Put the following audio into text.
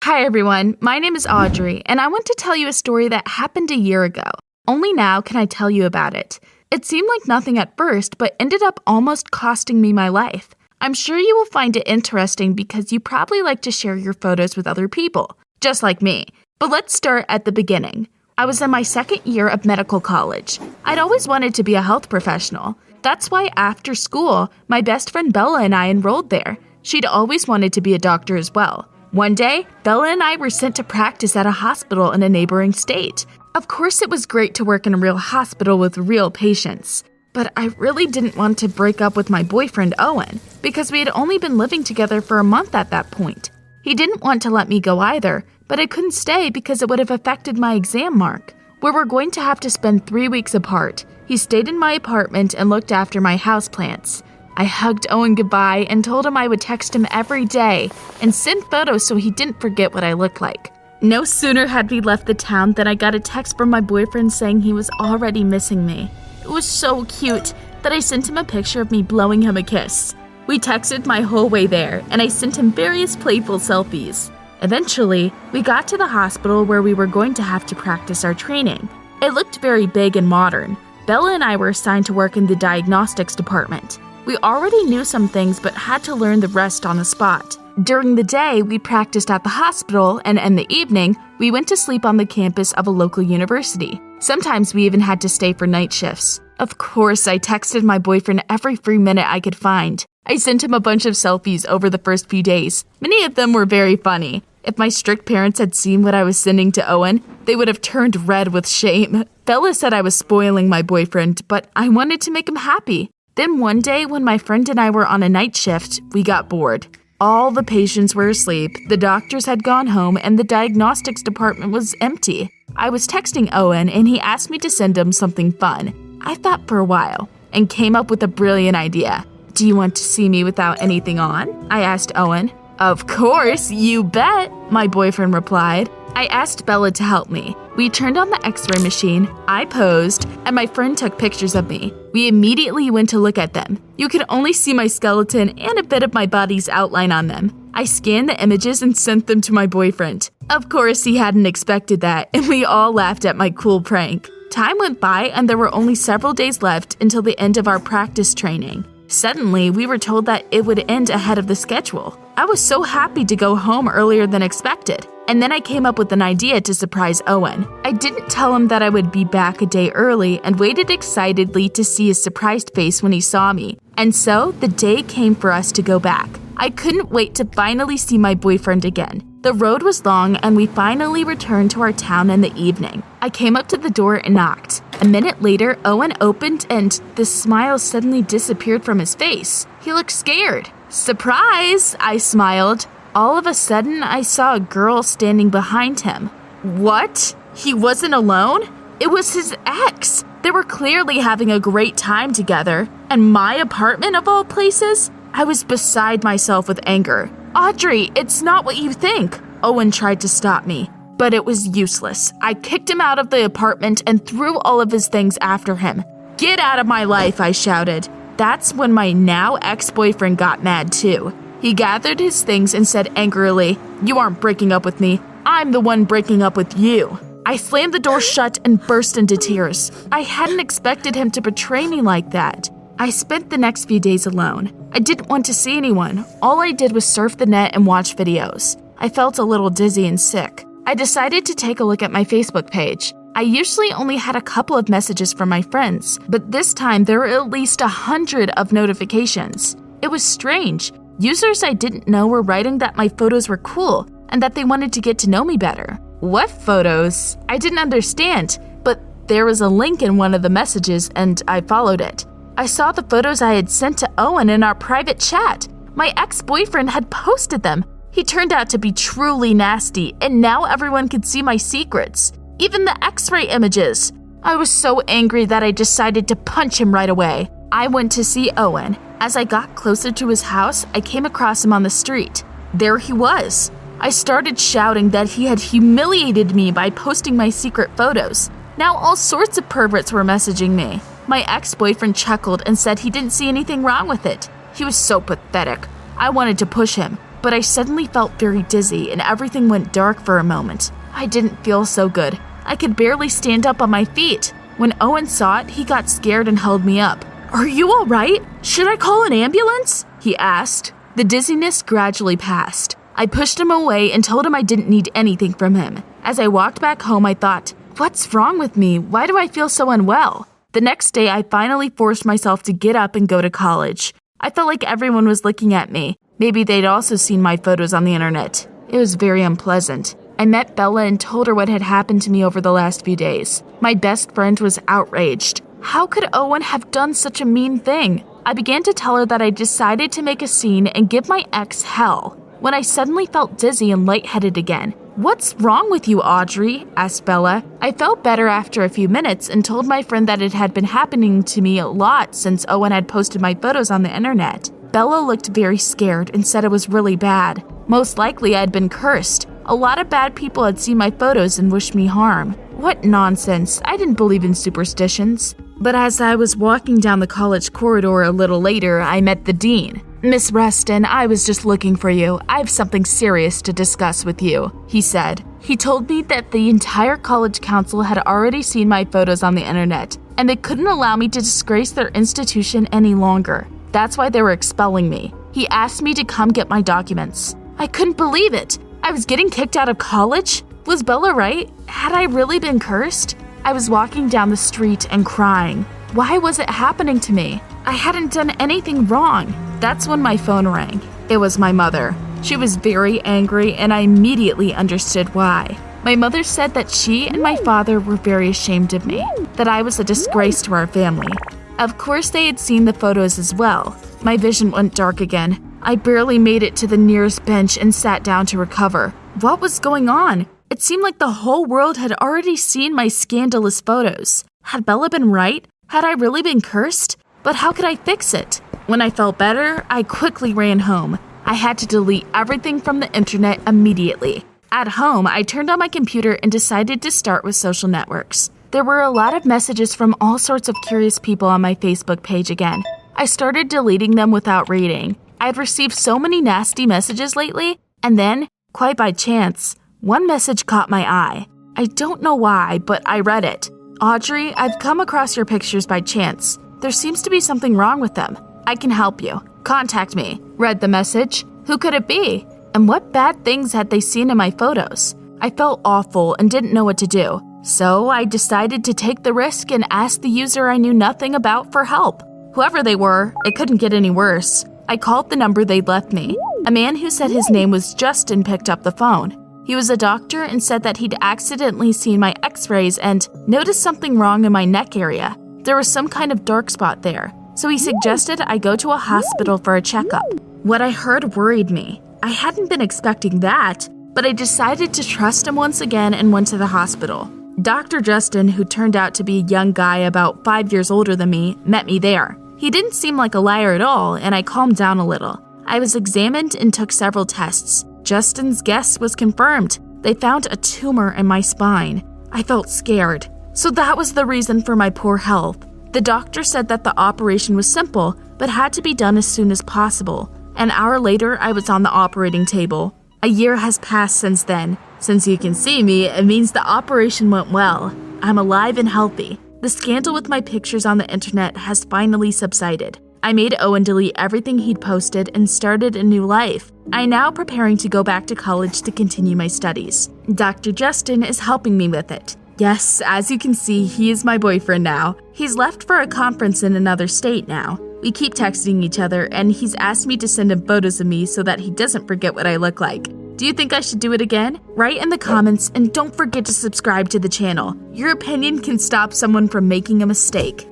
Hi everyone, my name is Audrey, and I want to tell you a story that happened a year ago. Only now can I tell you about it. It seemed like nothing at first, but ended up almost costing me my life. I'm sure you will find it interesting because you probably like to share your photos with other people, just like me. But let's start at the beginning. I was in my second year of medical college. I'd always wanted to be a health professional. That's why after school, my best friend Bella and I enrolled there. She'd always wanted to be a doctor as well. One day, Bella and I were sent to practice at a hospital in a neighboring state. Of course, it was great to work in a real hospital with real patients. But I really didn't want to break up with my boyfriend, Owen, because we had only been living together for a month at that point. He didn't want to let me go either, but I couldn't stay because it would have affected my exam mark. We were going to have to spend 3 weeks apart. He stayed in my apartment and looked after my houseplants. I hugged Owen goodbye and told him I would text him every day and send photos so he didn't forget what I looked like. No sooner had we left the town than I got a text from my boyfriend saying he was already missing me. It was so cute that I sent him a picture of me blowing him a kiss. We texted my whole way there, and I sent him various playful selfies. Eventually, we got to the hospital where we were going to have to practice our training. It looked very big and modern. Bella and I were assigned to work in the diagnostics department. We already knew some things but had to learn the rest on the spot. During the day, we practiced at the hospital, and in the evening, we went to sleep on the campus of a local university. Sometimes we even had to stay for night shifts. Of course, I texted my boyfriend every free minute I could find. I sent him a bunch of selfies over the first few days. Many of them were very funny. If my strict parents had seen what I was sending to Owen, they would have turned red with shame. Bella said I was spoiling my boyfriend, but I wanted to make him happy. Then one day, when my friend and I were on a night shift, we got bored. All the patients were asleep, the doctors had gone home, and the diagnostics department was empty. I was texting Owen, and he asked me to send him something fun. I thought for a while, and came up with a brilliant idea. "Do you want to see me without anything on?" I asked Owen. "Of course, you bet," my boyfriend replied. I asked Bella to help me. We turned on the x-ray machine, I posed, and my friend took pictures of me. We immediately went to look at them. You could only see my skeleton and a bit of my body's outline on them. I scanned the images and sent them to my boyfriend. Of course, he hadn't expected that, and we all laughed at my cool prank. Time went by, and there were only several days left until the end of our practice training. Suddenly, we were told that it would end ahead of the schedule. I was so happy to go home earlier than expected. And then I came up with an idea to surprise Owen. I didn't tell him that I would be back a day early and waited excitedly to see his surprised face when he saw me. And so, the day came for us to go back. I couldn't wait to finally see my boyfriend again. The road was long and we finally returned to our town in the evening. I came up to the door and knocked. A minute later, Owen opened and the smile suddenly disappeared from his face. He looked scared. "Surprise!" I smiled. All of a sudden, I saw a girl standing behind him. What? He wasn't alone? It was his ex. They were clearly having a great time together. And my apartment, of all places? I was beside myself with anger. "Audrey, it's not what you think." Owen tried to stop me, but it was useless. I kicked him out of the apartment and threw all of his things after him. "Get out of my life," I shouted. That's when my now ex-boyfriend got mad too. He gathered his things and said angrily, "You aren't breaking up with me. I'm the one breaking up with you." I slammed the door shut and burst into tears. I hadn't expected him to betray me like that. I spent the next few days alone. I didn't want to see anyone. All I did was surf the net and watch videos. I felt a little dizzy and sick. I decided to take a look at my Facebook page. I usually only had a couple of messages from my friends, but this time there were at least 100 of notifications. It was strange. Users I didn't know were writing that my photos were cool and that they wanted to get to know me better. What photos? I didn't understand, but there was a link in one of the messages and I followed it. I saw the photos I had sent to Owen in our private chat. My ex-boyfriend had posted them. He turned out to be truly nasty, and now everyone could see my secrets. Even the x-ray images. I was so angry that I decided to punch him right away. I went to see Owen. As I got closer to his house, I came across him on the street. There he was. I started shouting that he had humiliated me by posting my secret photos. Now all sorts of perverts were messaging me. My ex-boyfriend chuckled and said he didn't see anything wrong with it. He was so pathetic. I wanted to push him. but I suddenly felt very dizzy and everything went dark for a moment. I didn't feel so good. I could barely stand up on my feet. When Owen saw it, he got scared and held me up. "Are you all right? Should I call an ambulance?" he asked. The dizziness gradually passed. I pushed him away and told him I didn't need anything from him. As I walked back home, I thought, what's wrong with me? Why do I feel so unwell? The next day, I finally forced myself to get up and go to college. I felt like everyone was looking at me. Maybe they'd also seen my photos on the internet. It was very unpleasant. I met Bella and told her what had happened to me over the last few days. My best friend was outraged. How could Owen have done such a mean thing? I began to tell her that I decided to make a scene and give my ex hell. When I suddenly felt dizzy and lightheaded again. "What's wrong with you, Audrey?" asked Bella. I felt better after a few minutes and told my friend that it had been happening to me a lot since Owen had posted my photos on the internet. Bella looked very scared and said it was really bad. Most likely I had been cursed. A lot of bad people had seen my photos and wished me harm. What nonsense. I didn't believe in superstitions. But as I was walking down the college corridor a little later, I met the dean. "Miss Reston, I was just looking for you. I have something serious to discuss with you," he said. He told me that the entire college council had already seen my photos on the internet, and they couldn't allow me to disgrace their institution any longer. That's why they were expelling me. He asked me to come get my documents. I couldn't believe it. I was getting kicked out of college? Was Bella right? Had I really been cursed? I was walking down the street and crying. Why was it happening to me? I hadn't done anything wrong. That's when my phone rang. It was my mother. She was very angry, and I immediately understood why. My mother said that she and my father were very ashamed of me, that I was a disgrace to our family. Of course, they had seen the photos as well. My vision went dark again. I barely made it to the nearest bench and sat down to recover. What was going on? It seemed like the whole world had already seen my scandalous photos. Had Bella been right? Had I really been cursed? But how could I fix it? When I felt better, I quickly ran home. I had to delete everything from the internet immediately. At home, I turned on my computer and decided to start with social networks. There were a lot of messages from all sorts of curious people on my Facebook page again. I started deleting them without reading. I'd received so many nasty messages lately, and then, quite by chance, one message caught my eye. I don't know why, but I read it. "Audrey, I've come across your pictures by chance. There seems to be something wrong with them. I can help you. Contact me." Read the message. Who could it be? And what bad things had they seen in my photos? I felt awful and didn't know what to do. So I decided to take the risk and ask the user I knew nothing about for help. Whoever they were, it couldn't get any worse. I called the number they'd left me. A man who said his name was Justin picked up the phone. He was a doctor and said that he'd accidentally seen my x-rays and noticed something wrong in my neck area. There was some kind of dark spot there, so he suggested I go to a hospital for a checkup. What I heard worried me. I hadn't been expecting that, but I decided to trust him once again and went to the hospital. Dr. Justin, who turned out to be a young guy about 5 years older than me, met me there. He didn't seem like a liar at all, and I calmed down a little. I was examined and took several tests. Justin's guess was confirmed. They found a tumor in my spine. I felt scared. So that was the reason for my poor health. The doctor said that the operation was simple, but had to be done as soon as possible. An hour later, I was on the operating table. A year has passed since then. Since you can see me, it means the operation went well. I'm alive and healthy. The scandal with my pictures on the internet has finally subsided. I made Owen delete everything he'd posted and started a new life. I'm now preparing to go back to college to continue my studies. Dr. Justin is helping me with it. Yes, as you can see, he is my boyfriend now. He's left for a conference in another state now. We keep texting each other, and he's asked me to send him photos of me so that he doesn't forget what I look like. Do you think I should do it again? Write in the comments, and don't forget to subscribe to the channel. Your opinion can stop someone from making a mistake.